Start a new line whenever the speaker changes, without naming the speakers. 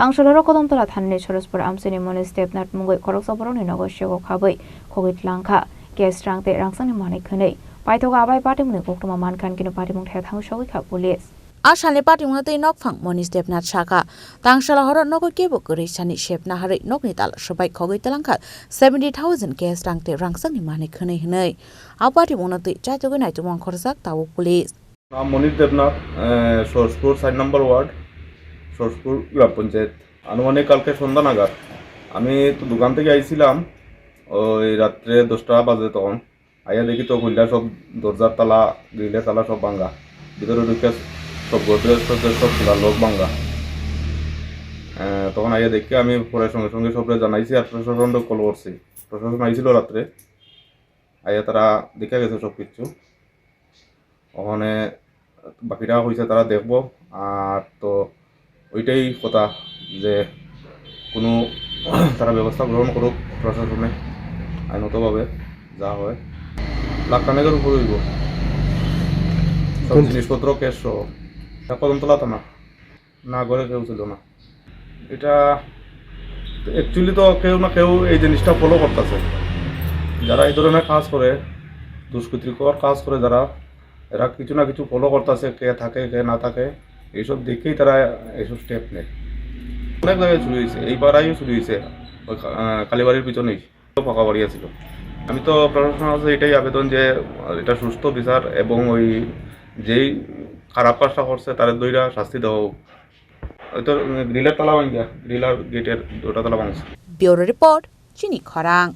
Tangshalo Kodomtola Thanni Chorospur Amsini Moni Stepnat Mungoi Korok Saboroni Nogosho Kabai Kogit Lanka Gas Rank the Rangsani Mani Kane Paitoga Abai Party Mukuma Mankan Kino Party Munk Show Police.
Ashane party mungate nok phang moni step na chaka tangshala horot nok ke bo kuri chani shep na hari nok ni tal sobai khogoi talangkha 70,000 gas rangte rangsang ni mane khane hnei a party mungate chai to nai to mong khorsak tawo police
नाम Manish Debnath सोर्सपुर 7 number ward सोर्सपुर গ্রাম পঞ্চায়েত আনুমানিক কালকে সন্ধ্যা নাগাদ আমি তো দোকান থেকে আইছিলাম ওই রাত্রে 10টা বাজে তখন আইয়া দেখি তো কইলা সব দরজার তালা গ্রিলের তালা সব ভাঙা ভিতরে ঢুকে সব গোদরেজ সব খোলা লোক ভাঙা তখন আইয়া দেখি আমি পরে সঙ্গে সঙ্গে সবরে জানাইছি আর প্রশাসনকে কল করছি প্রশাসন আইছিল রাত্রে আইয়া তারা দেখে গেছে সব কিছু ওখানে বাকিরা হয়েছে তারা দেখবো আর তো ওইটাই কথা যে কোনো তারা ব্যবস্থা গ্রহণ করুক প্রশাসনে আইনতভাবে যা হয় লাখ খানেকের উপর হইব সব জিনিসপত্র ক্যাশ সহ কদমতলা থানা না ঘরে কেউ ছিল না এটা অ্যাকচুয়ালি তো কেউ না কেউ এই জিনিসটা ফলো করতেছে যারা এই ধরনের কাজ করে দুষ্কৃতিকর কাজ করে যারা এরা কিছু না কিছু ফলো করতেছে কে থাকে কে না থাকে এইসব দেখেই তারা এইসব স্টেপ নেয় অনেক জায়গায় চুরি হয়েছে এই পাড়াইও চুরি হয়েছে ওই কালীবাড়ির পিছনেই ফাঁকা বাড়ি ছিল আমি তো প্রশাসনের কাছে এটাই আবেদন যে এটা সুস্থ বিচার এবং ওই যেই খারাপ কাজটা করছে তাদের দইরা শাস্তি দেওয়া হোক হয়তো গ্রিলের তালা ভাঙিয়া গ্রিল আর গেটের দুটা তালা ভাঙছে
bureau report chini khorang